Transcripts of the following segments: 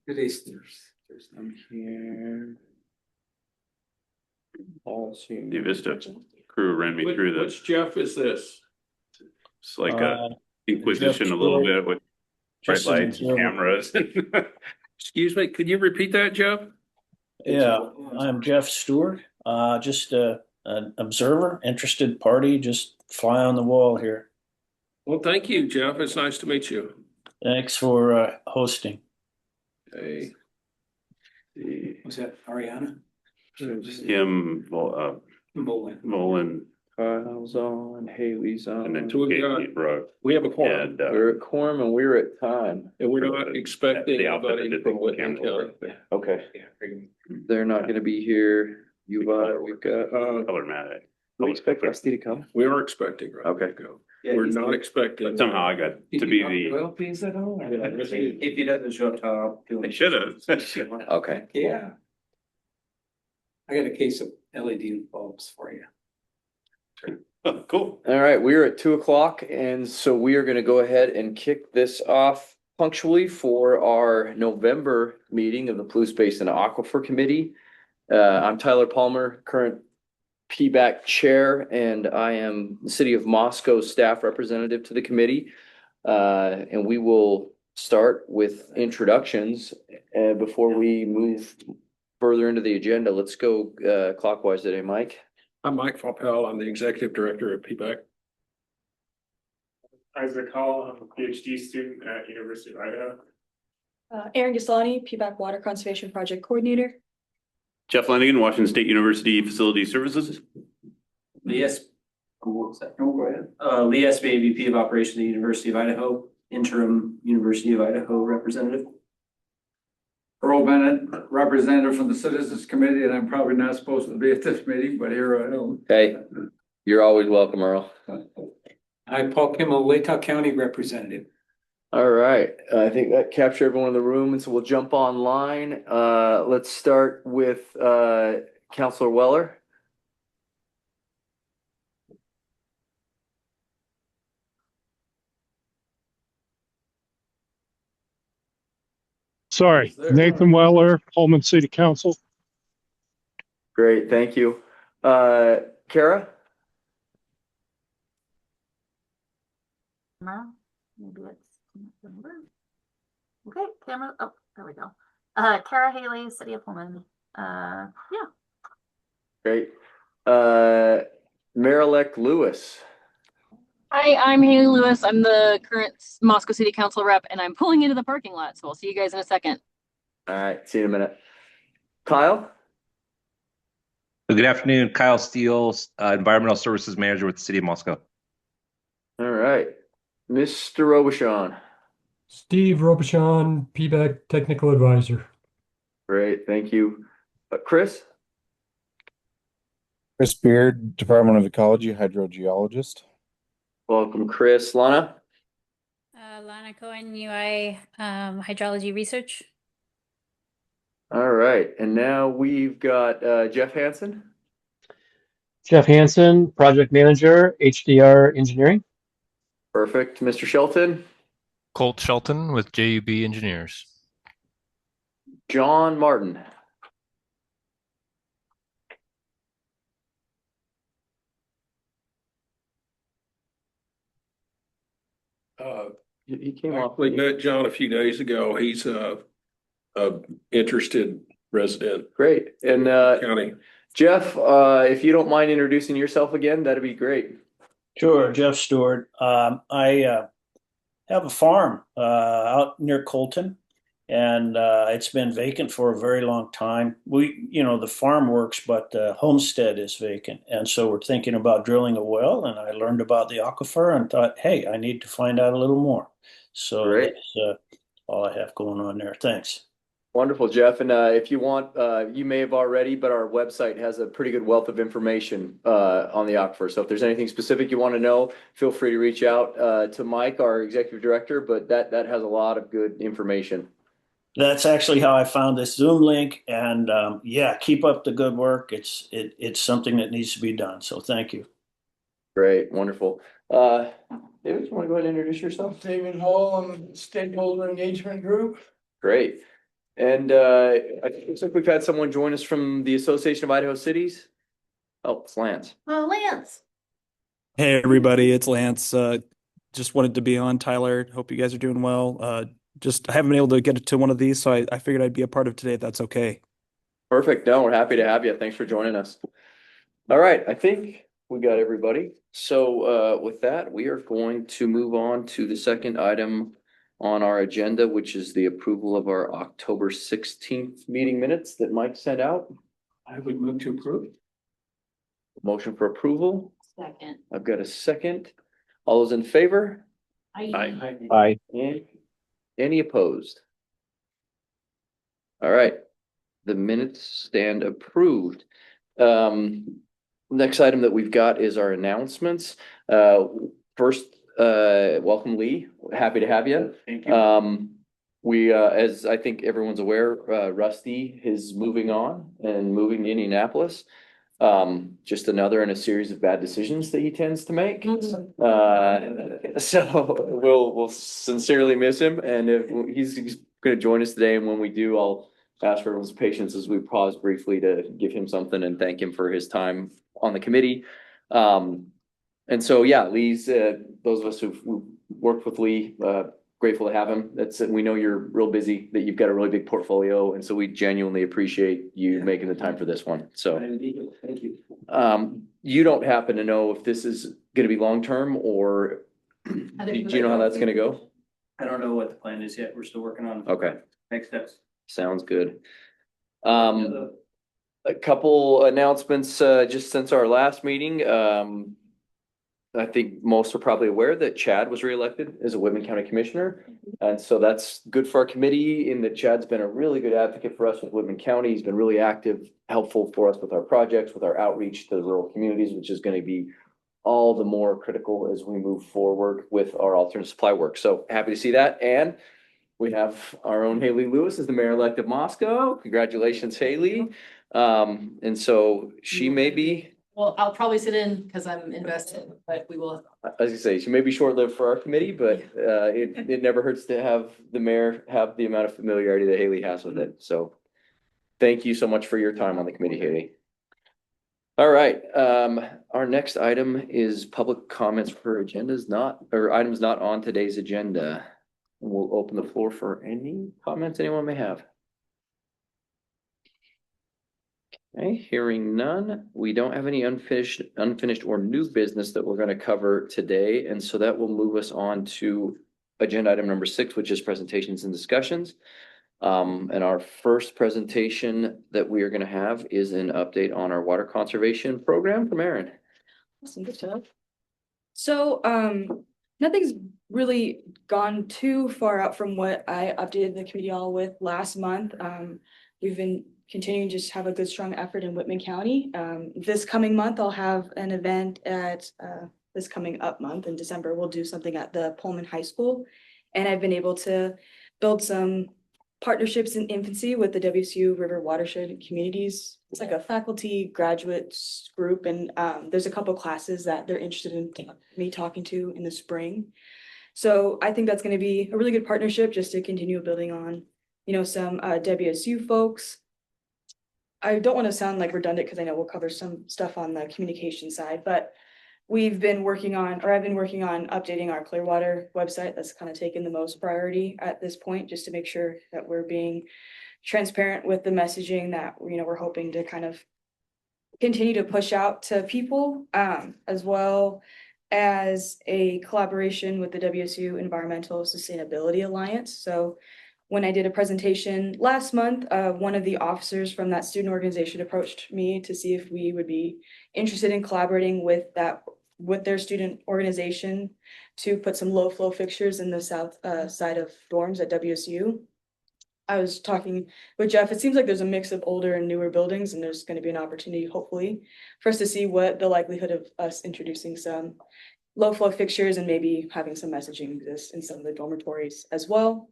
Today's Thursday. I'm here. The Vista crew ran me through this. Which Jeff is this? It's like a inquisition a little bit with bright lights and cameras. Excuse me, could you repeat that, Jeff? Yeah, I'm Jeff Stewart. Just an observer, interested party, just fly on the wall here. Well, thank you, Jeff. It's nice to meet you. Thanks for hosting. Hey. Was that Ariana? Him, Mullen, Kyle's on, Haley's on. and then So we've got- Kate Brooke. We have a quorum, And We're at quorum and we're at time. and we're not expecting the outfit that anybody did from the Whitman camera County. Okay. They're not gonna be here. We've got, color matic. we expect Rusty to come. We are expecting. Right Okay. to go. We're not expecting. But somehow I got to be the, If he doesn't show up, I'll do they should have. Okay. Yeah. I got a case of LED bulbs for you. Cool. All right, we are at 2:00, and so we are gonna go ahead and kick this off punctually for our November meeting of the Blue Space and Aquifer Committee. I'm Tyler Palmer, current PBAC chair, and I am the City of Moscow staff representative to the committee. And we will start with introductions, before we move further into the agenda. Let's go clockwise today, Mike. I'm Mike Falpel. I'm the executive director of PBAC. Isaac Hall, I'm a PhD student at University of Idaho. Aaron Gislani, PBAC Water Conservation Project Coordinator. Jeff Lanigan, Washington State University Facility Services. Lee S. Lee Espy, VP of Operations at the University of Idaho, interim University of Idaho representative. Earl Bennett, representative from the Citizens Committee, and I'm probably not supposed to be at this meeting, but here I am. Hey, you're always welcome, Earl. I'm Paul Kimmel, Latah County Representative. All right, I think that captured everyone in the room, and so we'll jump online. Let's start with Counselor Weller. Sorry, Nathan Weller, Pullman City Council. Great, thank you. Kara? Maybe it's okay. Camera. Oh, there we go. Kara Haley, City of Pullman. Yeah. Great. Marilek Lewis. Hi, I'm Haley Lewis. I'm the current Moscow City Council rep, and I'm pulling into the parking lot. So I'll see you guys in a second. All right, see you in a minute. Kyle? Good afternoon, Kyle Steele, Environmental Services Manager with the City of Moscow. All right, Mr. Robichon. Steve Robichon, PBAC Technical Advisor. Great, thank you. Chris? Chris Beard, Department of Ecology, hydrogeologist. Welcome, Chris. Lana? Lana Cohen, UI Hydrology Research. All right, and now we've got Jeff Hansen. Jeff Hansen, Project Manager, HDR Engineering. Perfect. Mr. Shelton? Colt Shelton with JUB Engineers. John Martin. He came off. We met John a few days ago. He's a interested resident. Great. And County. Jeff, if you don't mind introducing yourself again, that'd be great. Sure, Jeff Stewart. I have a farm out near Colton, and it's been vacant for a very long time. The farm works, but the homestead is vacant. And so we're thinking about drilling a well, and I learned about the aquifer and thought, hey, I need to find out a little more. So that's all I have going on there. Thanks. Wonderful, Jeff. And if you want, you may have already, but our website has a pretty good wealth of information on the aquifer. So if there's anything specific you want to know, feel free to reach out to Mike, our executive director, but that has a lot of good information. That's actually how I found this Zoom link. And yeah, keep up the good work. It's something that needs to be done. So thank you. Great. Wonderful. David, you want to go ahead and introduce yourself? David Hall, I'm Stakeholder Engagement Group. Great. And I think it looks like we've had someone join us from the Association of Idaho Cities. Oh, it's Lance. Oh, Lance. Hey everybody, it's Lance. Just wanted to be on, Tyler. Hope you guys are doing well. I haven't been able to get to one of these, so I figured I'd be a part of today if that's okay. Perfect. No, we're happy to have you. Thanks for joining us. All right, I think we got everybody. So with that, we are going to move on to the second item on our agenda, which is the approval of our October 16th meeting minutes that Mike sent out. I would move to approve. Motion for approval. Second. I've got a second. All those in favor? Aye. And any opposed? All right, the minutes stand approved. Next item that we've got is our announcements. First, welcome Lee, happy to have you. Thank you. We, as I think everyone's aware, Rusty is moving on and moving to Indianapolis. Just another in a series of bad decisions that he tends to make. So we'll sincerely miss him, and if he's going to join us today, and when we do, I'll ask for everyone's patience as we pause briefly to give him something and thank him for his time on the committee. And so, yeah, Lee's, those of us who've worked with Lee, grateful to have him. We know you're real busy, that you've got a really big portfolio, and so we genuinely appreciate you making the time for this one. So, Thank you. you don't happen to know if this is going to be long-term, or do you know how that's going to go? I don't know what the plan is yet. We're still working on Okay, next steps. sounds good. A couple announcements, just since our last meeting. I think most are probably aware that Chad was reelected as a Whitman County Commissioner. And so that's good for our committee, in that Chad's been a really good advocate for us with Whitman County. He's been really active, helpful for us with our projects, with our outreach to the rural communities, which is going to be all the more critical as we move forward with our alternate supply work. So happy to see that. And we have our own Haley Lewis as the mayor-elect of Moscow. Congratulations, Haley. And so she may be, Well, I'll probably sit in because I'm invested, but we will. as you say, she may be short-lived for our committee, but it never hurts to have the mayor have the amount of familiarity that Haley has with it. So thank you so much for your time on the committee, Haley. All right, our next item is public comments for items not on today's agenda. We'll open the floor for any comments anyone may have. Okay, hearing none, we don't have any unfinished or new business that we're going to cover today. And so that will move us on to agenda item number 6, which is presentations and discussions. And our first presentation that we are going to have is an update on our water conservation program from Aaron. Awesome, good stuff. So, nothing's really gone too far out from what I updated the committee all with last month. We've been continuing to just have a good, strong effort in Whitman County. This coming month, I'll have an event at, this coming up month in December, we'll do something at the Pullman High School. And I've been able to build some partnerships in infancy with the WSU River Watershed Communities. It's like a faculty graduates group, and there's a couple classes that they're interested in me talking to in the spring. So I think that's going to be a really good partnership just to continue building on, some WSU folks. I don't want to sound like redundant because I know we'll cover some stuff on the communication side, but I've been working on updating our Clearwater website. That's kind of taken the most priority at this point, just to make sure that we're being transparent with the messaging that, we're hoping to kind of continue to push out to people, as well as a collaboration with the WSU Environmental Sustainability Alliance. So when I did a presentation last month, one of the officers from that student organization approached me to see if we would be interested in collaborating with their student organization to put some low flow fixtures in the south side of dorms at WSU. I was talking with Jeff. It seems like there's a mix of older and newer buildings, and there's going to be an opportunity, hopefully, for us to see what the likelihood of us introducing some low flow fixtures and maybe having some messaging exist in some of the dormitories as well.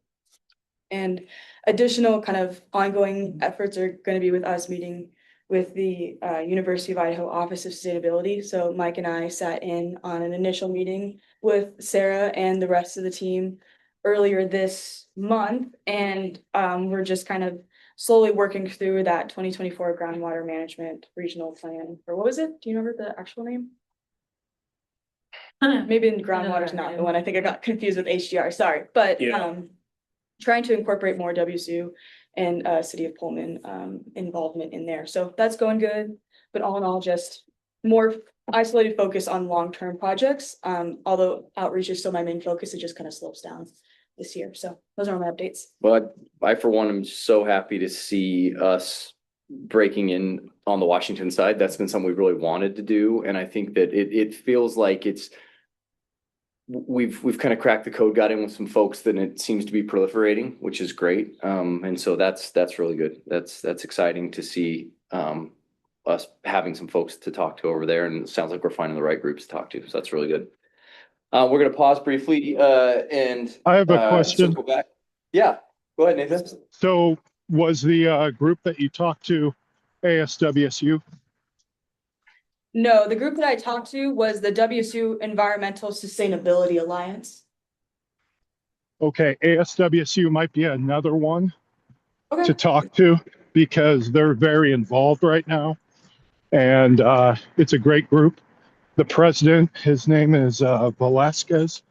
And additional kind of ongoing efforts are going to be with us meeting with the University of Idaho Office of Sustainability. So Mike and I sat in on an initial meeting with Sarah and the rest of the team earlier this month, and we're just kind of slowly working through that 2024 groundwater management regional plan. Or what was it? Do you remember the actual name? Maybe groundwater's not the one. I think I got confused with HDR. Sorry, but trying to incorporate more WSU and City of Pullman involvement in there. So that's going good. But all in all, just more isolated focus on long-term projects. Although outreach is still my main focus, it just kind of slopes down this year. So those are my updates. Well, I for one am so happy to see us breaking in on the Washington side. That's been something we really wanted to do, and I think that it feels like we've kind of cracked the code, got in with some folks that it seems to be proliferating, which is great. And so that's really good. That's exciting to see us having some folks to talk to over there, and it sounds like we're finding the right groups to talk to. So that's really good. We're going to pause briefly and I have a question. Circle back. Yeah, go ahead, Nathan. So was the group that you talked to ASWSU? No, the group that I talked to was the WSU Environmental Sustainability Alliance. Okay, ASWSU might be another one Okay. to talk to because they're very involved right now. And it's a great group. The president, his name is Velasquez,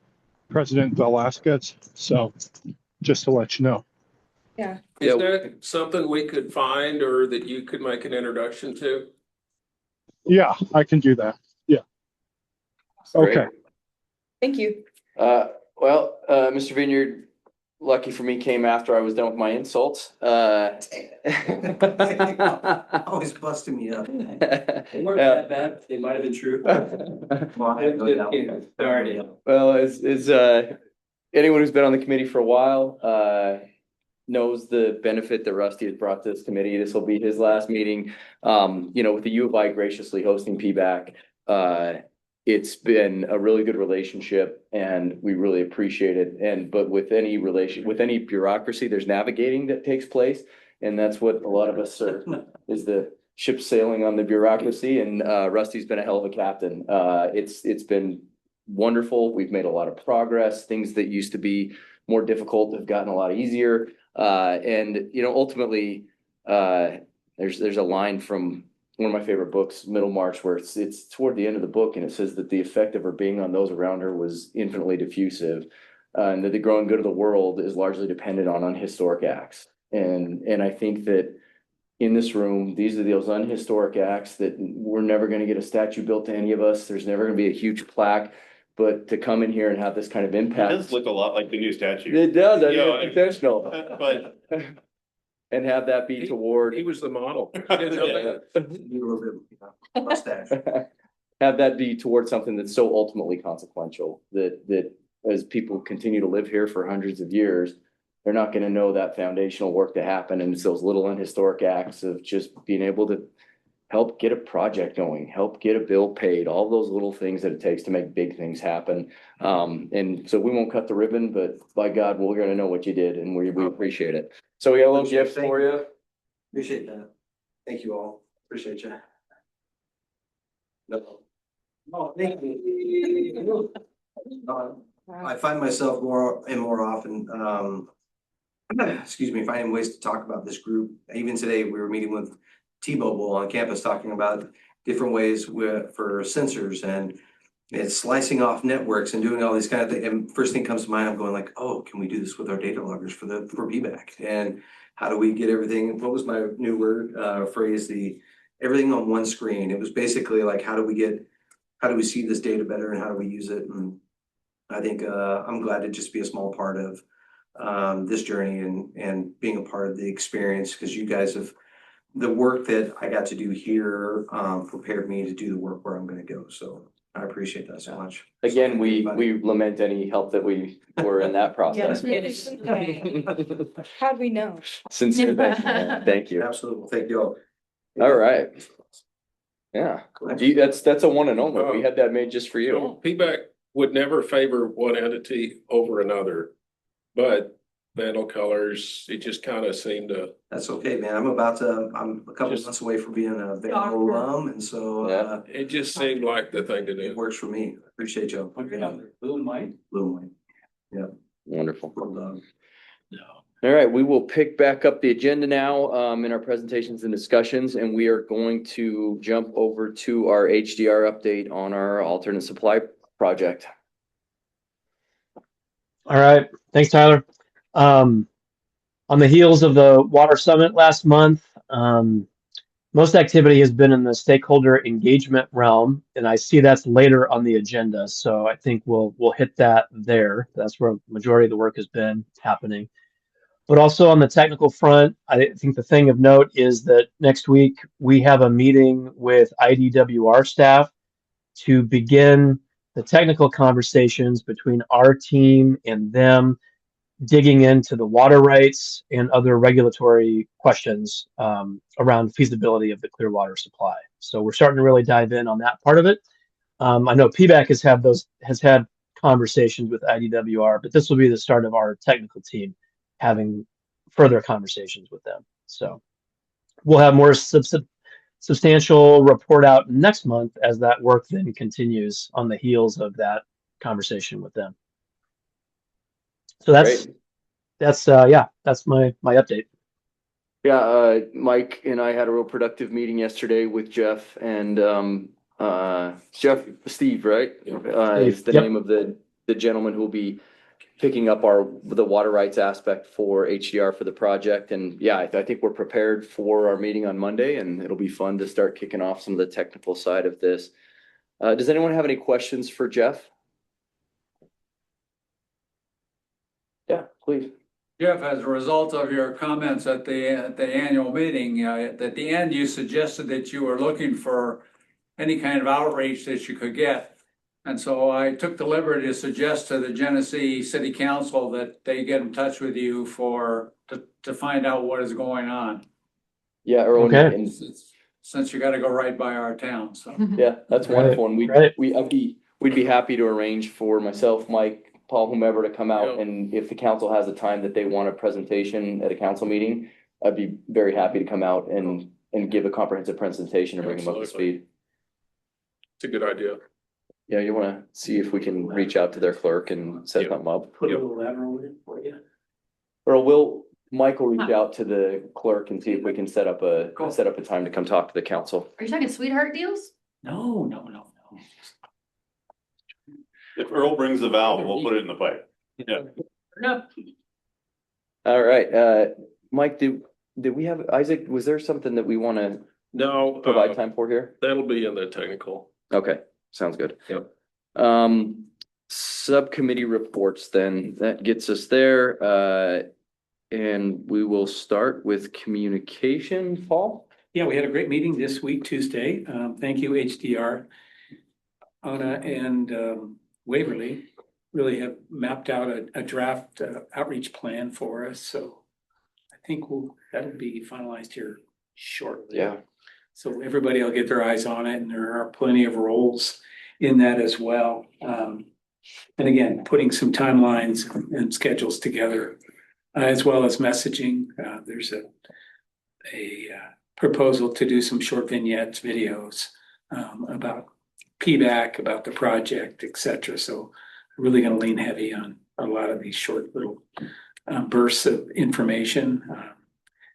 President Velasquez. So just to let you know. Yeah. Is that something we could find or that you could make an introduction to? Yeah, I can do that. Yeah. Great. Okay. Thank you. Well, Mr. Vineyard, lucky for me, came after I was done with my insults. Always busting me up. They weren't that bad. They might have been true. Well, as anyone who's been on the committee for a while knows the benefit that Rusty has brought to this committee. This will be his last meeting. With the U of I graciously hosting PBAC, it's been a really good relationship and we really appreciate it. But with any bureaucracy, there's navigating that takes place. And that's what a lot of us is the ship sailing on the bureaucracy. And Rusty's been a hell of a captain. It's been wonderful. We've made a lot of progress. Things that used to be more difficult have gotten a lot easier. Ultimately, there's a line from one of my favorite books, Middlemarch, where it's toward the end of the book, and it says that the effect of her being on those around her was infinitely diffusive, and that the growing good of the world is largely dependent on unhistoric acts. And I think that in this room, these are those unhistoric acts that we're never going to get a statue built to any of us. There's never going to be a huge plaque. But to come in here and have this kind of impact. It does look a lot like the new statue. It does, it's intentional. But and have that be toward. He was the model. Have that be toward something that's so ultimately consequential that as people continue to live here for hundreds of years, they're not going to know that foundational work to happen. And it's those little unhistoric acts of just being able to help get a project going, help get a bill paid, all those little things that it takes to make big things happen. And so we won't cut the ribbon, but by God, we're going to know what you did and we appreciate it. So we got a little gift for you. Appreciate that. Thank you all. Appreciate you. No. Oh, thank you. I find myself more and more often, finding ways to talk about this group. Even today, we were meeting with T-Mobile on campus talking about different ways for sensors and slicing off networks and doing all these kind of things. And first thing comes to mind, I'm going like, oh, can we do this with our data loggers for PBAC? And how do we get everything? What was my new word phrase? Everything on one screen. It was basically like, how do we see this data better and how do we use it? And I think I'm glad to just be a small part of this journey and being a part of the experience, because you guys have. The work that I got to do here prepared me to do the work where I'm going to go. So I appreciate that so much. Again, we lament any help that we were in that process. How'd we know? Sincere, thank you. Absolutely. Thank you all. All right. Yeah, that's a one and only. We had that made just for you. So PBAC would never favor one entity over another, but Vandal Colors, it just kind of seemed to. That's okay, man. I'm a couple months away from being a Vandal alum, and so it just seemed like the thing to do. It works for me. Appreciate you. Blue and white. Blue and white. Yeah. Wonderful. All right, we will pick back up the agenda now in our presentations and discussions, and we are going to jump over to our HDR update on our alternate supply project. All right, thanks, Tyler. On the heels of the Water Summit last month, most activity has been in the stakeholder engagement realm, and I see that's later on the agenda. So I think we'll hit that there. That's where the majority of the work has been happening. But also on the technical front, I think the thing of note is that next week we have a meeting with IDWR staff to begin the technical conversations between our team and them, digging into the water rights and other regulatory questions around feasibility of the clear water supply. So we're starting to really dive in on that part of it. I know PBAC has had conversations with IDWR, but this will be the start of our technical team having further conversations with them. So we'll have more substantial report out next month as that work then continues on the heels of that conversation with them. So that's my update. Yeah, Mike and I had a real productive meeting yesterday with Jeff and Steve, right? Is the name of the gentleman who will be picking up the water rights aspect for HDR for the project. And yeah, I think we're prepared for our meeting on Monday, and it'll be fun to start kicking off some of the technical side of this. Does anyone have any questions for Jeff? Yeah, please. Jeff, as a result of your comments at the annual meeting, at the end, you suggested that you were looking for any kind of outreach that you could get. And so I took the liberty to suggest to the Genesee City Council that they get in touch with you to find out what is going on. Yeah, okay. Since you got to go right by our town, so. Yeah, that's wonderful. And we'd be happy to arrange for myself, Mike, Paul, whomever to come out, and if the council has a time that they want a presentation at a council meeting, I'd be very happy to come out and give a comprehensive presentation and bring them up to speed. It's a good idea. Yeah, you want to see if we can reach out to their clerk and set something up. Put a little lateral in for you. Or Mike will reach out to the clerk and see if we can set up a time to come talk to the council. Are you talking sweetheart deals? No. If Earl brings the valve, we'll put it in the pipe. Yeah. No. All right, Mike, did we have Isaac? Was there something that we want to provide time for here? That'll be in the technical. Okay, sounds good. Yep. Subcommittee reports then, that gets us there. And we will start with communication, Paul. Yeah, we had a great meeting this week, Tuesday. Thank you, HDR. Anna and Waverly really have mapped out a draft outreach plan for us. So I think that'll be finalized here shortly. Yeah. So everybody will get their eyes on it, and there are plenty of roles in that as well. And again, putting some timelines and schedules together, as well as messaging. There's a proposal to do some short vignettes, videos about PBAC, about the project, etc. So I'm really going to lean heavy on a lot of these short little bursts of information.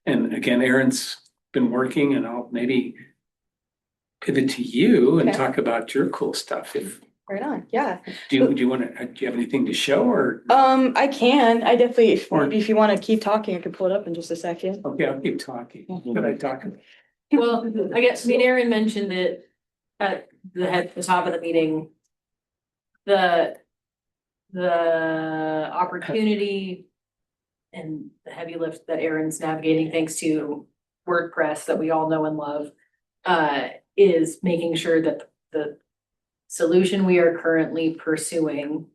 And again, Erin's been working, and I'll maybe pivot to you and talk about your cool stuff. Right on, yeah. Do you have anything to show, or? I can. I definitely, if you want to keep talking, I can pull it up in just a second. Okay, I'll keep talking. What I talk about? Well, I guess, Aaron mentioned it at the top of the meeting. The opportunity and the heavy lift that Aaron's navigating, thanks to WordPress that we all know and love, is making sure that the solution we are currently pursuing,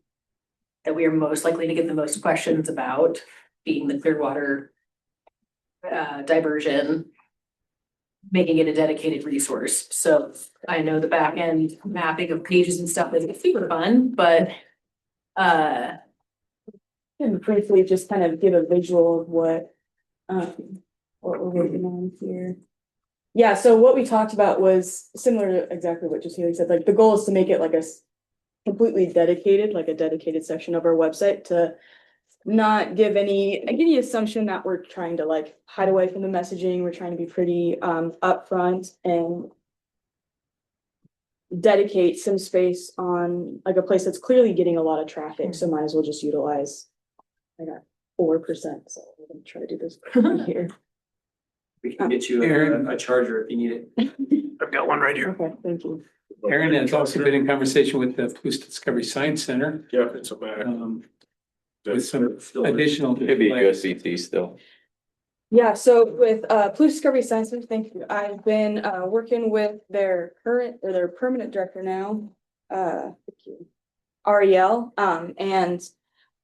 that we are most likely to get the most questions about, being the Clearwater diversion, making it a dedicated resource. So I know the back end mapping of pages and stuff is super fun, but and briefly just kind of give a visual of what we're working on here. Yeah, so what we talked about was similar to exactly what just Haley said. Like, the goal is to make it like a completely dedicated, like a dedicated section of our website to not give any assumption that we're trying to like hide away from the messaging. We're trying to be pretty upfront and dedicate some space on like a place that's clearly getting a lot of traffic, so might as well just utilize. I got 4%, so I'm gonna try to do this here. We can get you a charger if you need it. I've got one right here. Okay, thank you. Aaron has also been in conversation with the Police Discovery Science Center. Yeah, it's a Mac. With some additional. It'd be USCT still. Yeah, so with Police Discovery Science Center, thank you. I've been working with their current or their permanent director now, thank you, Ariel. And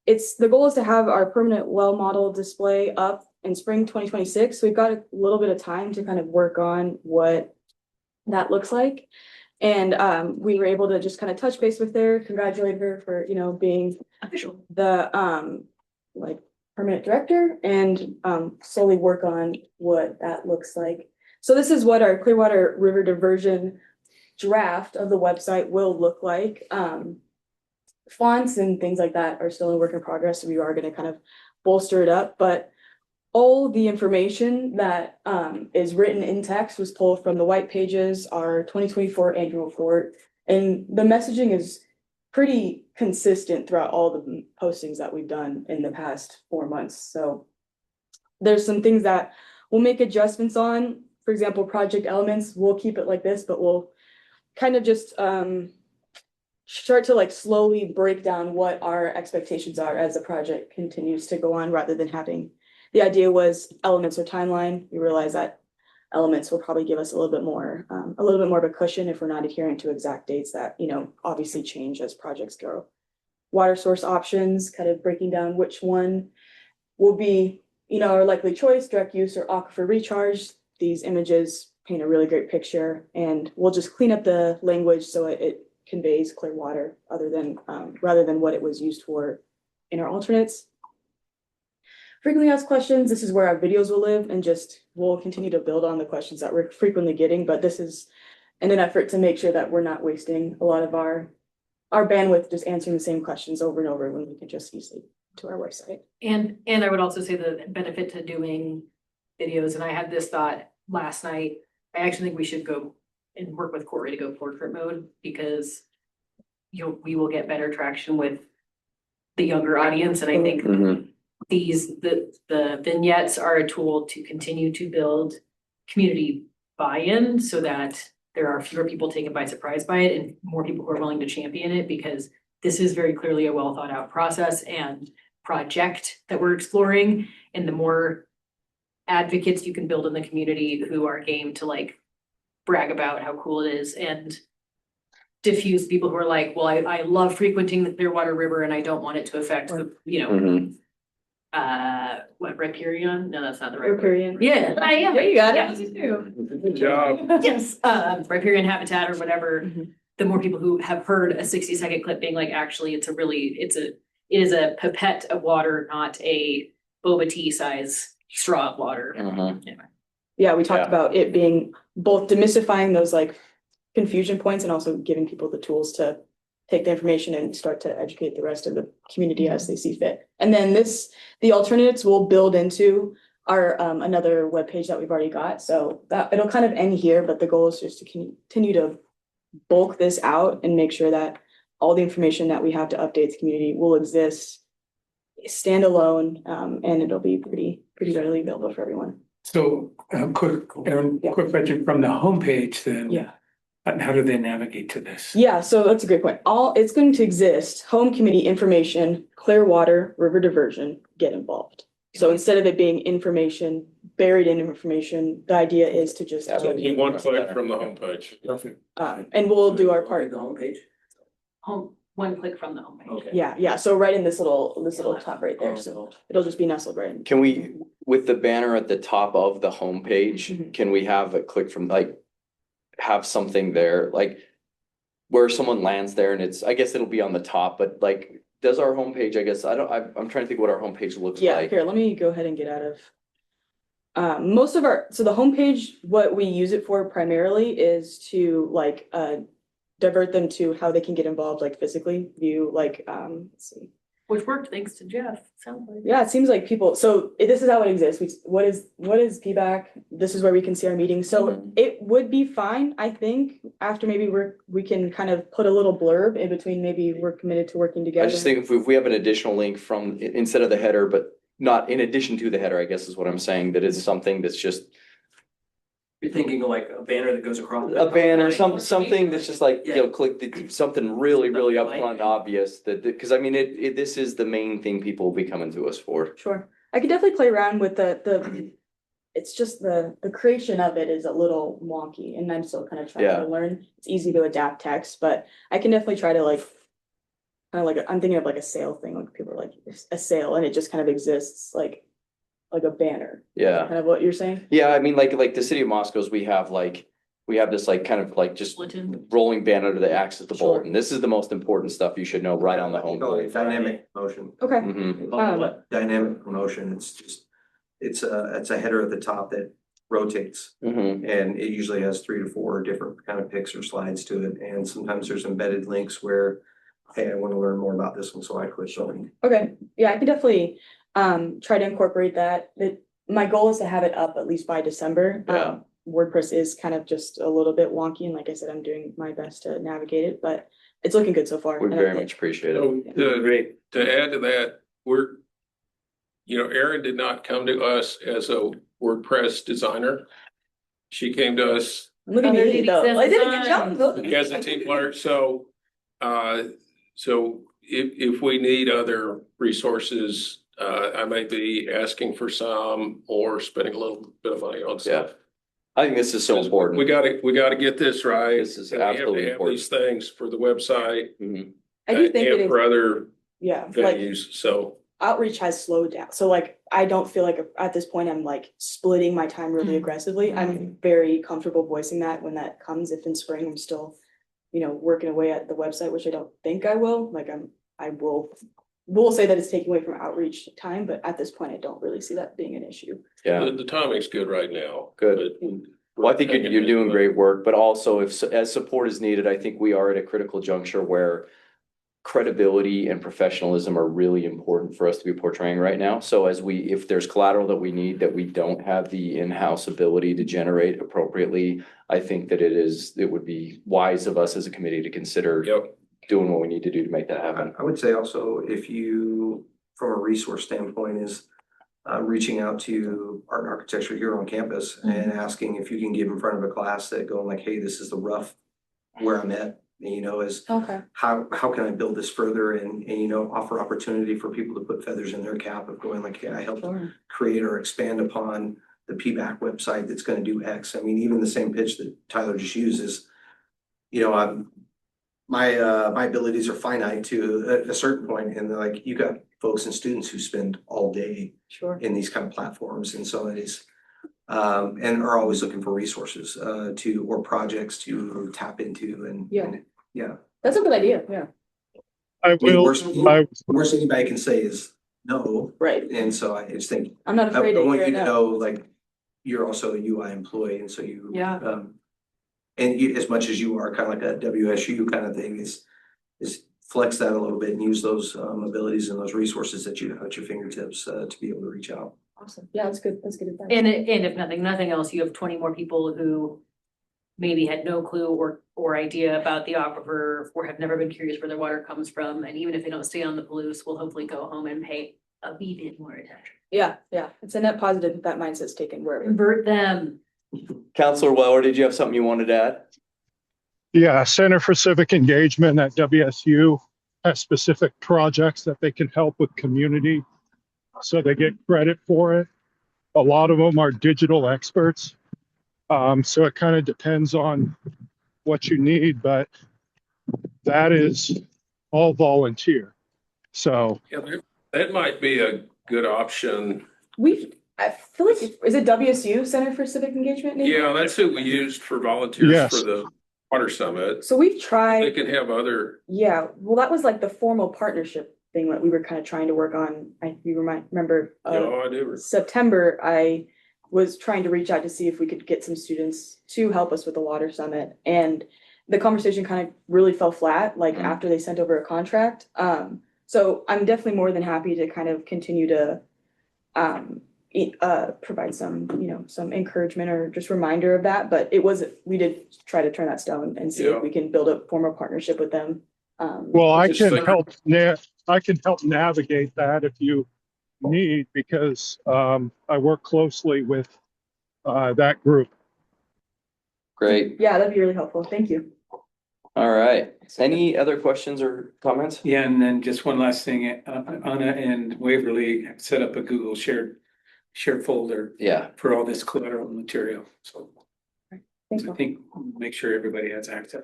it's the goal is to have our permanent well model display up in spring 2026. So we've got a little bit of time to kind of work on what that looks like. And we were able to just kind of touch base with her, congratulate her for, you know, being Official. the like permanent director and slowly work on what that looks like. So this is what our Clearwater River diversion draft of the website will look like. Fonts and things like that are still in work in progress. So we are going to kind of bolster it up, but all the information that is written in text was pulled from the white pages, our 2024 annual report, and the messaging is pretty consistent throughout all the postings that we've done in the past 4 months. So there's some things that we'll make adjustments on. For example, project elements, we'll keep it like this, but we'll kind of just start to like slowly break down what our expectations are as the project continues to go on, rather than having the idea was elements or timeline. We realize that elements will probably give us a little bit more of a cushion if we're not adhering to exact dates that, you know, obviously change as projects go. Water source options, kind of breaking down which one will be, you know, our likely choice, direct use or aquifer recharge. These images paint a really great picture, and we'll just clean up the language so it conveys clear water other than rather than what it was used for in our alternates. Frequently asked questions, this is where our videos will live, and just we'll continue to build on the questions that we're frequently getting, but this is in an effort to make sure that we're not wasting a lot of our bandwidth just answering the same questions over and over when we can just easily to our website. And I would also say the benefit to doing videos, and I had this thought last night, I actually think we should go and work with Corey to go portrait mode, because we will get better traction with the younger audience. And I think the vignettes are a tool to continue to build community buy-in so that there are fewer people taken by surprise by it and more people who are willing to champion it, because this is very clearly a well thought out process and project that we're exploring. And the more advocates you can build in the community who are game to like brag about how cool it is and diffuse people who are like, well, I love frequenting the Clearwater River and I don't want it to affect the, you know, what, riparian? No, that's not the right Riparian. word. Yeah, yeah, you got it. Good job. Yes, riparian habitat or whatever. The more people who have heard a 60-second clip being like, actually, it is a pipette of water, not a boba tea size straw of water. Anyway. Yeah, we talked about it being both demystifying those like confusion points and also giving people the tools to take the information and start to educate the rest of the community as they see fit. And then the alternatives will build into our another webpage that we've already got. So that it'll kind of end here, but the goal is just to continue to bulk this out and make sure that all the information that we have to update the community will exist standalone, and it'll be pretty readily available for everyone. So quick question from the homepage then. Yeah. How do they navigate to this? Yeah, so that's a great point. It's going to exist, home committee information, Clearwater River diversion, get involved. So instead of it being information, buried in information, the idea is to just. One click from the homepage. And we'll do our part. The homepage? One click from the homepage. Okay. Yeah, so right in this little top right there, so it'll just be nestled right in. Can we, with the banner at the top of the homepage, can we have a click from like, have something there, like where someone lands there and I guess it'll be on the top, but like, does our homepage, I guess, I'm trying to think what our homepage looks like. Here, let me go ahead and get out of. So the homepage, what we use it for primarily is to like, divert them to how they can get involved, like physically view, like, let's see. Which worked thanks to Jeff, sounds like. Yeah, it seems like people, so this is how it exists. What is PBAC? This is where we can see our meetings. So it would be fine, I think, after maybe we can kind of put a little blurb in between, maybe we're committed to working together. I just think if we have an additional link from, instead of the header, but not in addition to the header, I guess is what I'm saying, that is something that's just You're thinking of like a banner that goes across. a banner, something that's just like, click something really upfront and obvious because I mean, this is the main thing people will be coming to us for. Sure. I could definitely play around with the it's just the creation of it is a little wonky and I'm still kind of trying to learn. It's easy to adapt text, but I can definitely try to like kind of like I'm thinking of like a sale thing, like people are like a sale and it just kind of exists like a banner. Yeah. Kind of what you're saying? Yeah, I mean, like the city of Moscow's, we have this like kind of like just rolling banner to the axis of the bulletin. This is the most important stuff you should know right on the home page. Dynamic motion. Okay. Dynamic promotion. It's just, it's a header at the top that rotates. And it usually has 3 to 4 different kind of pics or slides to it. And sometimes there's embedded links where, hey, I want to learn more about this one, so I click on. Okay. Yeah, I can definitely try to incorporate that. My goal is to have it up at least by December. WordPress is kind of just a little bit wonky, and like I said, I'm doing my best to navigate it, but it's looking good so far. We very much appreciate it. Great. To add to that, Erin did not come to us as a WordPress designer. She came to us. Look at me, though. I did a good job. As a team player, so if we need other resources, I may be asking for some or spending a little bit of money on stuff. I think this is so important. We gotta get this right. This is absolutely important. These things for the website. I do think and for other venues. So outreach has slowed down. So like I don't feel like at this point I'm like splitting my time really aggressively. I'm very comfortable voicing that when that comes. If in spring I'm still, working away at the website, which I don't think I will. Like we'll say that it's taking away from outreach time, but at this point, I don't really see that being an issue. Yeah, the timing's good right now. Good. Well, I think you're doing great work, but also as support is needed, I think we are at a critical juncture where credibility and professionalism are really important for us to be portraying right now. So if there's collateral that we need that we don't have the in-house ability to generate appropriately, I think that it would be wise of us as a committee to consider doing what we need to do to make that happen. I would say also, if you, from a resource standpoint, is reaching out to art and architecture here on campus and asking if you can get in front of a class that going like, hey, this is the rough where I'm at, is how can I build this further and offer opportunity for people to put feathers in their cap of going like, hey, I helped create or expand upon the PBAC website that's going to do X. I mean, even the same pitch that Tyler just used is, my abilities are finite to a certain point, and like you got folks and students who spend all day in these kind of platforms, and so it is and are always looking for resources or projects to tap into, and that's a good idea. Worst anybody can say is no, right? And so I just think I'm not afraid I want you to know, like, you're also a UI employee, and so you and you, as much as you are kind of like a WSU kind of thing, is flex that a little bit and use those abilities and those resources that you have at your fingertips to be able to reach out. Awesome. Yeah, that's good. That's good advice. And if nothing else, you have 20 more people who maybe had no clue or idea about the aquifer or have never been curious where their water comes from. And even if they don't stay on the Palouse, will hopefully go home and pay a wee bit more attention. Yeah. It's a net positive that mindset's taken wherever. Convert them. Counselor Weller, did you have something you wanted to add? Yeah, Center for Civic Engagement at WSU has specific projects that they can help with community, so they get credit for it. A lot of them are digital experts. So it kind of depends on what you need, but that is all volunteer. So that might be a good option. I feel like, is it WSU Center for Civic Engagement? Maybe? Yeah, that's who we used for volunteers for the Water Summit. So we've tried. They can have other. Yeah, well, that was like the formal partnership thing that we were kind of trying to work on. You remember I do. September, I was trying to reach out to see if we could get some students to help us with the Water Summit. And the conversation kind of really fell flat, like after they sent over a contract. So I'm definitely more than happy to kind of continue to provide some, some encouragement or just reminder of that. But we did try to turn that stone and see if we can build a formal partnership with them. Well, I can help navigate that if you need, because I work closely with that group. Great. Yeah, that'd be really helpful. Thank you. All right. Any other questions or comments? Yeah, and then just one last thing, Anna and Waverly set up a Google shared folder. Yeah. For all this collateral material, so. Thanks, I think make sure everybody has access.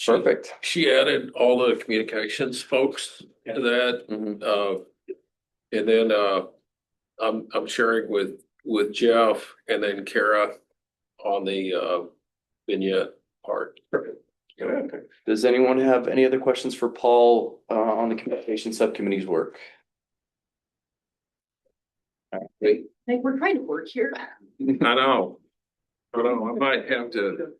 Perfect. She added all the communications folks to that. And then I'm sharing with Jeff and then Kara on the vignette part. Perfect. Okay. Does anyone have any other questions for Paul on the communication subcommittee's work? All right, great. Like, we're trying to work here. I know. I might have to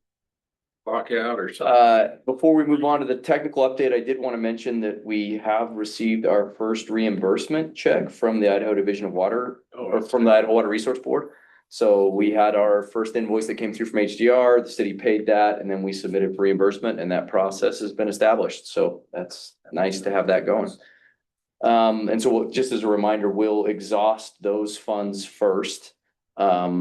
clock out or something. Before we move on to the technical update, I did want to mention that we have received our first reimbursement check from the Idaho Division of Water, or from the Idaho Water Resource Board. So we had our first invoice that came through from HDR, the city paid that, and then we submitted for reimbursement, and that process has been established. So that's nice to have that going. And so just as a reminder, we'll exhaust those funds first. I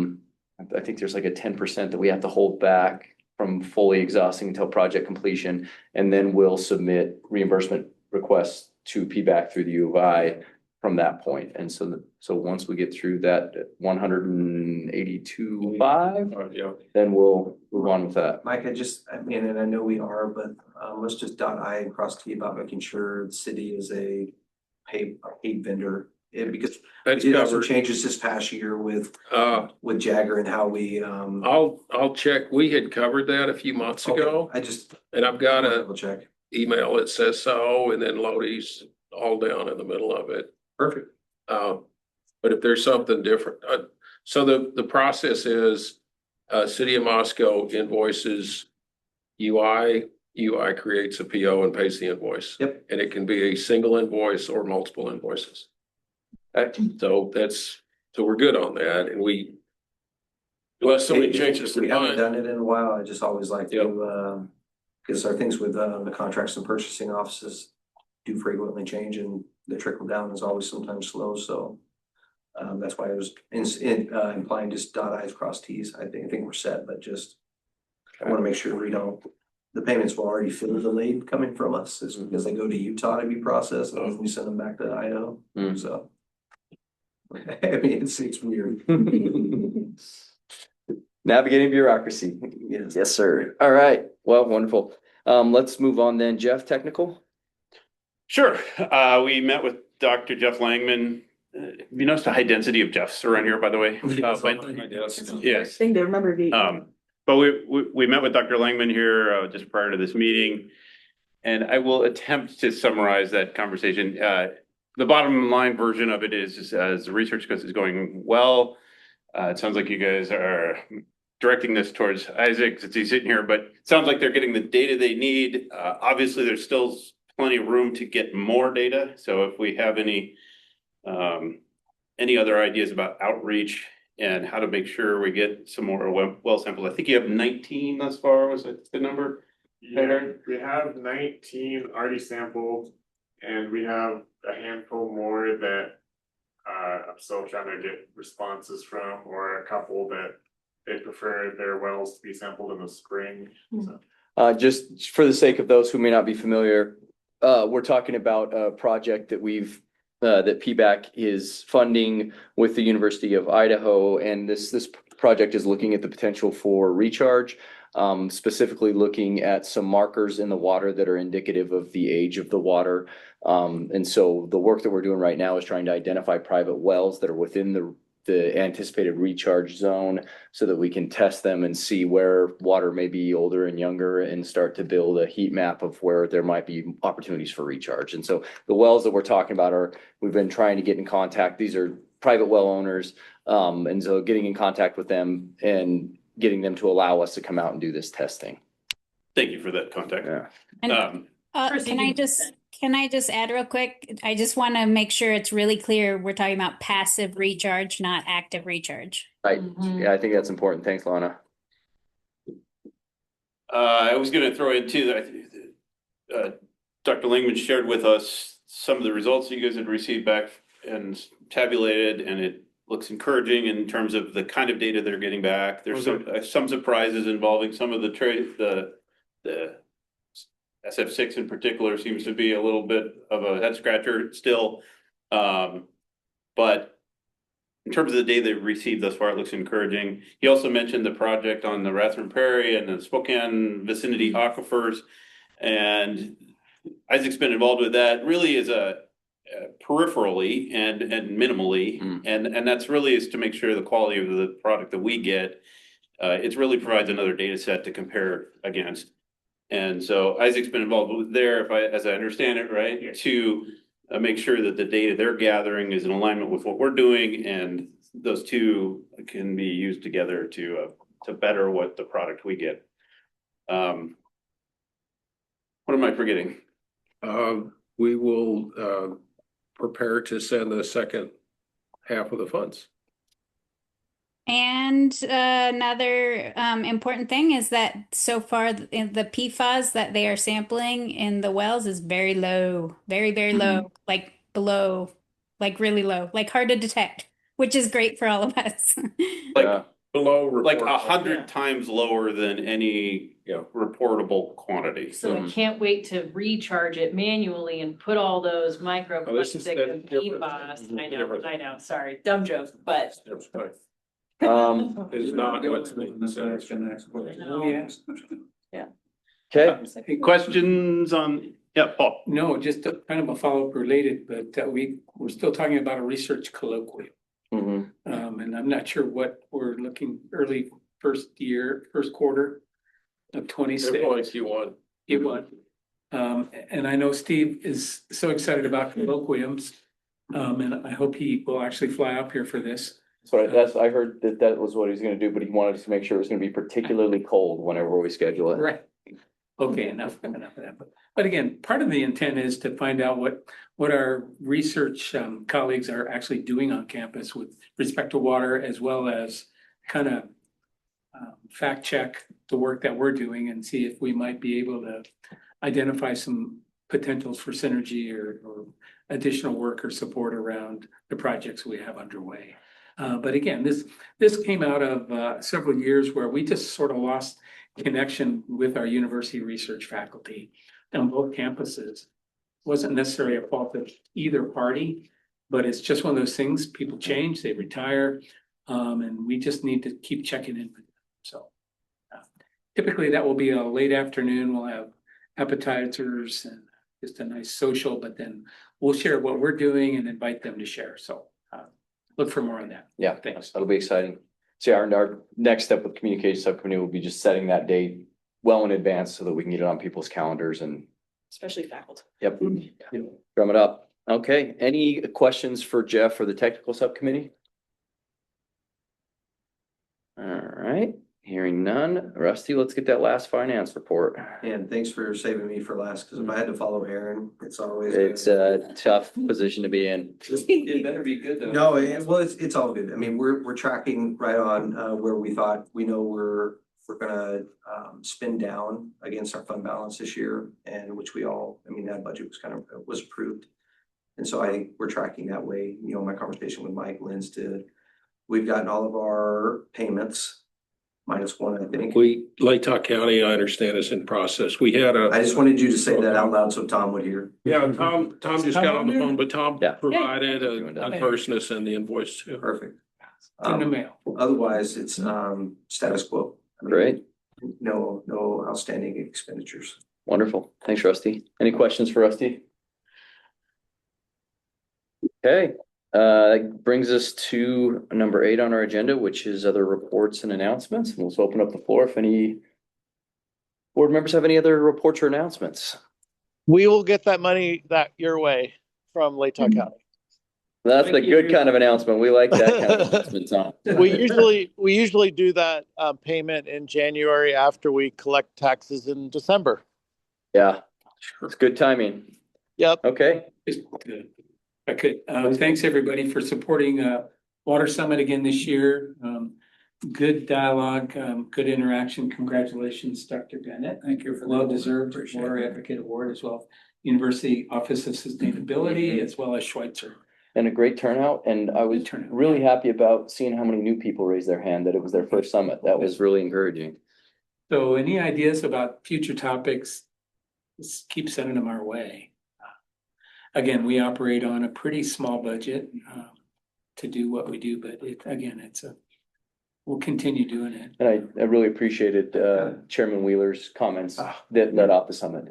think there's like a 10% that we have to hold back from fully exhausting until project completion, and then we'll submit reimbursement requests to PBAC through the U of I from that point. And so once we get through that 182.5, then we'll move on with that. Mike, and I know we are, but let's just dot I and cross T about making sure the city is a paid vendor. Because we did have some changes this past year with Jagger and how we I'll check. We had covered that a few months ago. And I've got a check email that says so, and then Lodi's all down in the middle of it. Perfect. But if there's something different, so the process is City of Moscow invoices UI creates a PO and pays the invoice. Yep. And it can be a single invoice or multiple invoices. So we're good on that, and unless somebody changes their we haven't mind. done it in a while. I just always like to because our things with the contracts and purchasing offices do frequently change, and the trickle down is always sometimes slow. So that's why I was implying just dot I's cross T's. I think we're set, but just I want to make sure the payments will already feel delayed coming from us is because they go to Utah to be processed, and then we send them back to Idaho. So I mean, it's weird. Navigating bureaucracy. Yes, sir. All right. Well, wonderful. Let's move on then. Jeff, technical? Sure. We met with Dr. Jeff Langman. You noticed a high density of Jeffs around here, by the way. Yes. Thing to remember. But we met with Dr. Langman here just prior to this meeting, and I will attempt to summarize that conversation. The bottom line version of it is as the research is going well. It sounds like you guys are directing this towards Isaac since he's sitting here, but it sounds like they're getting the data they need. Obviously, there's still plenty of room to get more data. So if we have any other ideas about outreach and how to make sure we get some more well sampled. I think you have 19 thus far. Was that the number? Yeah, we have 19 already sampled, and we have a handful more that I'm still trying to get responses from, or a couple that they prefer their wells to be sampled in the spring. So. Just for the sake of those who may not be familiar, we're talking about a project that that PBAC is funding with the University of Idaho, and this project is looking at the potential for recharge, specifically looking at some markers in the water that are indicative of the age of the water. And so the work that we're doing right now is trying to identify private wells that are within the anticipated recharge zone so that we can test them and see where water may be older and younger and start to build a heat map of where there might be opportunities for recharge. And so the wells that we're talking about we've been trying to get in contact. These are private well owners. And so getting in contact with them and getting them to allow us to come out and do this testing. Thank you for that contact. Yeah. Can Can I just add real quick? I just want to make sure it's really clear. We're talking about passive recharge, not active recharge. Right, yeah, I think that's important. Thanks, Lana. I was gonna throw in too, that Dr. Langman shared with us some of the results you guys had received back and tabulated, and it looks encouraging in terms of the kind of data they're getting back. There's some surprises involving some of the SF6 in particular seems to be a little bit of a head scratcher still. But in terms of the data they've received thus far, it looks encouraging. He also mentioned the project on the Rathrum Prairie and the Spokane vicinity aquifers. And Isaac's been involved with that really as a peripherally and minimally. And that's really is to make sure the quality of the product that we get, it really provides another data set to compare against. And so Isaac's been involved with there, as I understand it, right, to make sure that the data they're gathering is in alignment with what we're doing, and those two can be used together to better what the product we get. What am I forgetting? We will prepare to send the second half of the funds. And another important thing is that so far the PFAS that they are sampling in the wells is very low, very, very low, like below, like really low, like hard to detect, which is great for all of us. Like below, like 100 times lower than any reportable quantity. So I can't wait to recharge it manually and put all those microplastics and PFAS. I know, sorry, dumb joke, but. Is not what's being said. Yeah. Okay. Questions on, Paul? No, just kind of a follow-up related, but we're still talking about a research colloquium. And I'm not sure what we're looking early first quarter of 26. Q1. And I know Steve is so excited about colloquiums. And I hope he will actually fly up here for this. So I heard that was what he was gonna do, but he wanted to make sure it was gonna be particularly cold whenever we schedule it. Right. Okay, enough of that. But again, part of the intent is to find out what our research colleagues are actually doing on campus with respect to water, as well as kind of fact check the work that we're doing and see if we might be able to identify some potentials for synergy or additional work or support around the projects we have underway. But again, this came out of several years where we just sort of lost connection with our university research faculty on both campuses. Wasn't necessarily a fault of either party, but it's just one of those things. People change, they retire, and we just need to keep checking in with them. So typically that will be a late afternoon. We'll have appetizers and just a nice social, but then we'll share what we're doing and invite them to share. So look for more on that. Yeah, thanks. That'll be exciting. So our next step with communication subcommittee will be just setting that date well in advance so that we can get it on people's calendars and. Especially faculty. Yep. Drum it up. Okay. Any questions for Jeff or the technical subcommittee? All right. Hearing none. Rusty, let's get that last finance report. And thanks for saving me for last, because if I had to follow Aaron, it's always. It's a tough position to be in. It better be good though. No, it's all good. I mean, we're tracking right on where we thought. We know we're gonna spend down against our fund balance this year, and which that budget was approved. And so I think we're tracking that way. My conversation with Mike Lynn's we've gotten all of our payments. -1, I think. Lake County, I understand, is in process. We had I just wanted you to say that out loud so Tom would hear. Yeah, Tom just got on the phone, but Tom provided a person to send the invoice to. Perfect. In the mail. Otherwise, it's status quo. Great. No outstanding expenditures. Wonderful. Thanks, Rusty. Any questions for Rusty? Okay. That brings us to number 8 on our agenda, which is other reports and announcements. And let's open up the floor if any board members have any other reports or announcements. We will get that money your way from Lake County. That's a good kind of announcement. We like that kind of announcement, Tom. We usually do that payment in January after we collect taxes in December. Yeah, it's good timing. Yep. Okay. Okay, thanks everybody for supporting Water Summit again this year. Good dialogue, good interaction. Congratulations, Dr. Bennett. Thank you for the Well-deserved appreciate Water it. Advocate Award, as well. University Office of Sustainability, as well as Schweitzer. And a great turnout. And I was really happy about seeing how many new people raised their hand that it was their first summit. That was really encouraging. So any ideas about future topics, just keep sending them our way. Again, we operate on a pretty small budget to do what we do, but we'll continue doing it. And I really appreciated Chairman Wheeler's comments that led off the summit.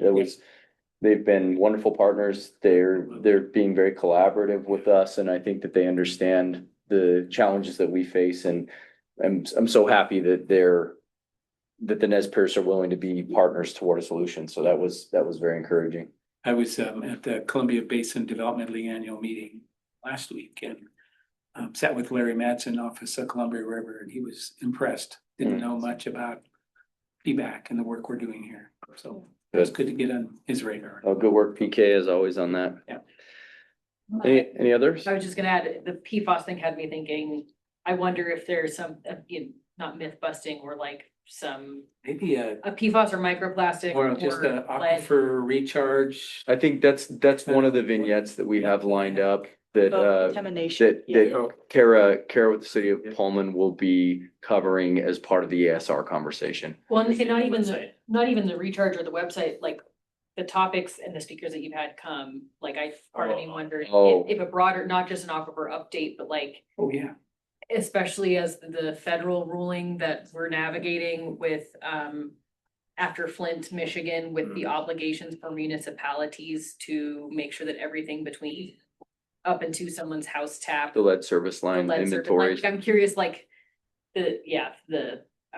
They've been wonderful partners. They're being very collaborative with us, and I think that they understand the challenges that we face. And I'm so happy that the Nez Perce are willing to be partners toward a solution. So that was very encouraging. I was at the Columbia Basin Development League annual meeting last week and sat with Larry Madsen, Office of Columbia River, and he was impressed. Didn't know much about PBAC and the work we're doing here. So it's good to get on his radar. Oh, good work, PK, as always on that. Yeah. Any others? I was just gonna add, the PFAS thing had me thinking, I wonder if there's some, not myth busting or like some, Maybe a PFAS or microplastic or just an lead. aquifer recharge. I think that's one of the vignettes that we have lined up that Contamination. that Kara with the city of Pullman will be covering as part of the ASR conversation. Well, and not even the recharge or the website, like the topics and the speakers that you've had come, like part of me wondered if a broader, not just an aquifer update, but like. Oh, yeah. Especially as the federal ruling that we're navigating with, after Flint, Michigan, with the obligations for municipalities to make sure that everything between up into someone's house tap. The lead service line inventories. I'm curious, I'm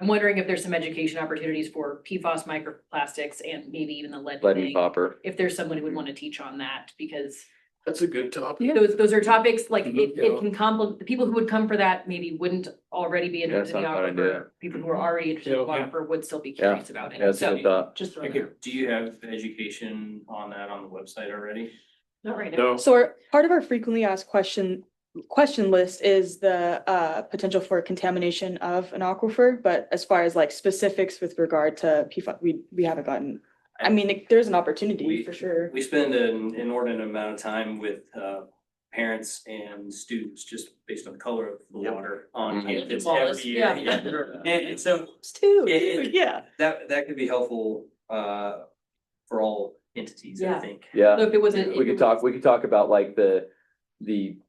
wondering if there's some education opportunities for PFAS microplastics and maybe even the lead and thing. copper. If there's someone who would want to teach on that, because That's a good topic. those are topics, like it can complement, the people who would come for that maybe wouldn't already be interested in the aquifer. People who are already interested in the aquifer would still be curious about it. That's a good thought. Just throw Thank that you. out. Do you have education on that on the website already? Not right now. No. So part of our frequently asked question list is the potential for contamination of an aquifer, but as far as like specifics with regard to PFAS, we haven't gotten. I mean, there's an opportunity for sure. We spend an inordinate amount of time with parents and students just based on the color of the water on campus every year. And so that could be helpful for all entities, I think. Yeah, So if it was we could talk about like the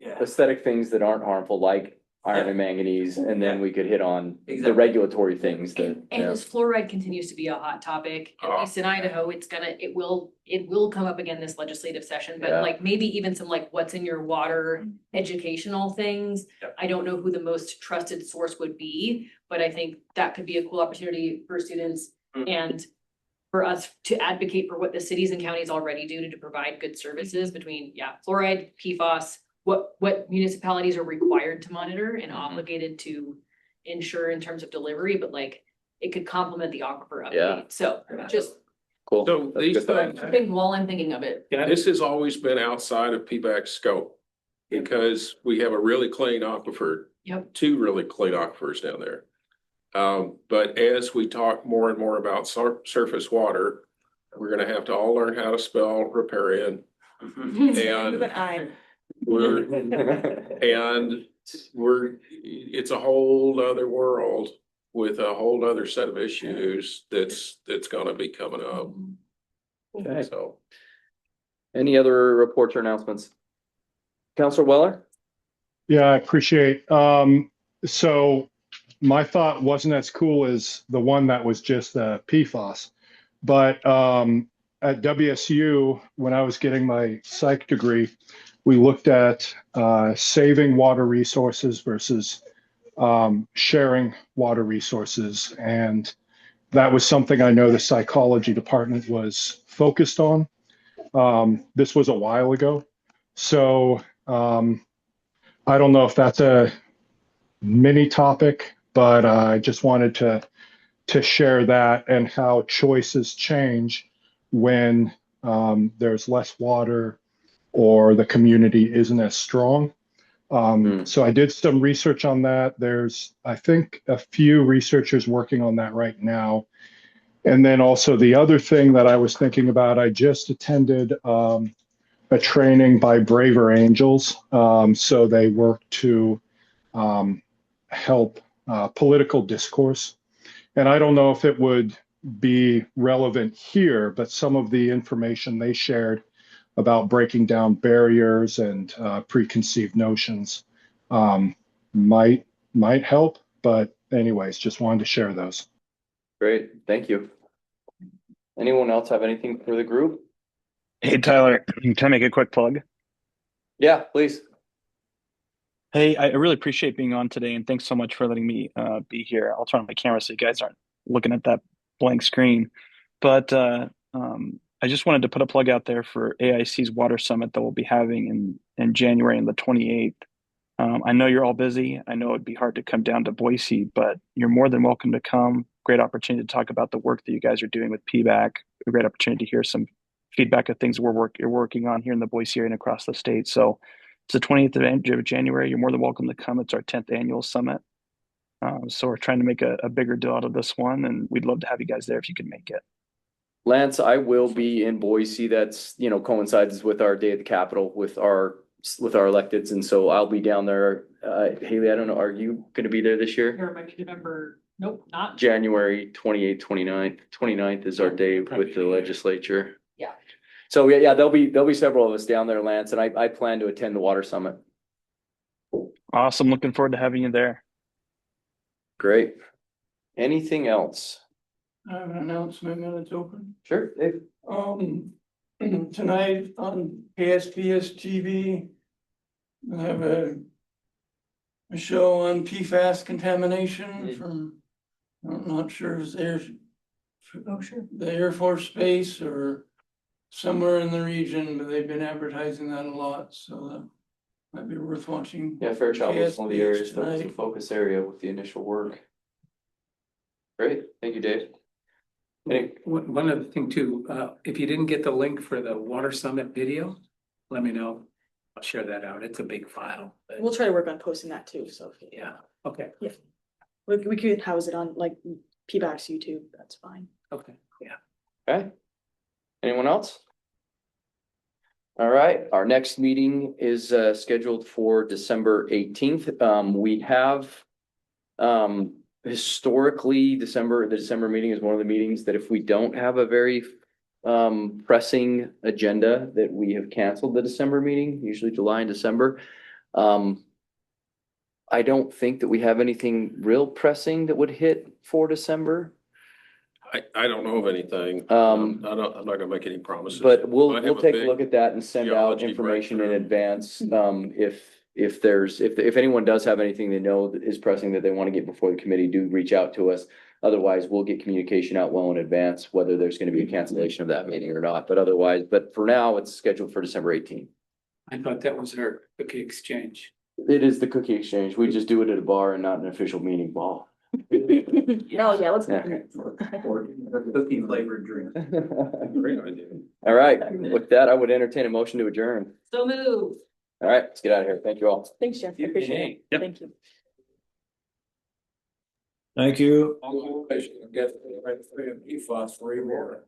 aesthetic things that aren't harmful, like iron and manganese, and then we could hit on the regulatory things that. And as fluoride continues to be a hot topic, at least in Idaho, it will come up again this legislative session, but like maybe even some like what's in your water educational things. I don't know who the most trusted source would be, but I think that could be a cool opportunity for students and for us to advocate for what the cities and counties already do to provide good services between, fluoride, PFAS, what municipalities are required to monitor and obligated to ensure in terms of delivery, but like it could complement the aquifer update. Yeah. So just Cool. So That's these good thought. things, I think while I'm thinking of it. this has always been outside of PBAC's scope. Because we have a really clean aquifer. Yep. Two really clean aquifers down there. But as we talk more and more about surface water, we're gonna have to all learn how to spell riparian. And it's a whole other world with a whole other set of issues that's gonna be coming up. Okay. So. Any other reports or announcements? Counselor Weller? Yeah, I appreciate. So my thought wasn't as cool as the one that was just PFAS, but at WSU, when I was getting my psych degree, we looked at saving water resources versus sharing water resources. And that was something I know the psychology department was focused on. This was a while ago. So I don't know if that's a mini topic, but I just wanted to share that and how choices change when there's less water or the community isn't as strong. So I did some research on that. There's, I think, a few researchers working on that right now. And then also the other thing that I was thinking about, I just attended a training by Braver Angels. So they work to help political discourse. And I don't know if it would be relevant here, but some of the information they shared about breaking down barriers and preconceived notions might help. But anyways, just wanted to share those. Great, thank you. Anyone else have anything for the group? Hey, Tyler, can I make a quick plug? Yeah, please. Hey, I really appreciate being on today, and thanks so much for letting me be here. I'll turn on my camera so you guys aren't looking at that blank screen. But I just wanted to put a plug out there for AIC's Water Summit that we'll be having in January on the 28th. I know you're all busy. I know it'd be hard to come down to Boise, but you're more than welcome to come. Great opportunity to talk about the work that you guys are doing with PBAC. A great opportunity to hear some feedback of things you're working on here in the Boise area and across the state. So it's the 20th of January. You're more than welcome to come. It's our 10th annual summit. So we're trying to make a bigger deal out of this one, and we'd love to have you guys there if you can make it. Lance, I will be in Boise. That's, coincides with our day at the Capitol with our electeds. And so I'll be down there. Haley, I don't know, are you going to be there this year? November, nope, not. January 28th, 29th. 29th is our day with the legislature. Yeah. So yeah, there'll be several of us down there, Lance, and I plan to attend the water summit. Awesome. Looking forward to having you there. Great. Anything else? I have an announcement when it's open. Sure, Dave. Tonight on KSPS TV, I have a show on PFAS contamination from, I'm not sure if it's the Air Force Base or somewhere in the region, but they've been advertising that a lot, so that might be worth watching. Yeah, Fairchild was one of the areas that was a tonight. focus area with the initial work. Great, thank you, Dave. One other thing too, if you didn't get the link for the Water Summit video, let me know. I'll share that out. It's a big file. We'll try to work on posting that too, so. Yeah, okay. Yeah. We could house it on like PBAC's YouTube, that's fine. Okay, yeah. Okay. Anyone else? All right, our next meeting is scheduled for December 18th. We have historically the December meeting is one of the meetings that if we don't have a very pressing agenda, that we have canceled the December meeting, usually July and December. I don't think that we have anything real pressing that would hit for December. I don't know of anything. I'm not gonna make any promises. But I we'll have take a big look at that and send out geology information in breakthrough. advance. If anyone does have anything they know that is pressing that they want to get before the committee, do reach out to us. Otherwise, we'll get communication out well in advance, whether there's going to be a cancellation of that meeting or not. But for now, it's scheduled for December 18th. I thought that was our cookie exchange. It is the cookie exchange. We just do it at a bar and not an official meeting ball. Oh, yeah, let's. Cookie flavored drink. Great idea. All right, with that, I would entertain a motion to adjourn. So move. All right, let's get out of here. Thank you all. Thanks, Jeff. I appreciate it. Thank you. Thank you. I'll get PFAS for you more.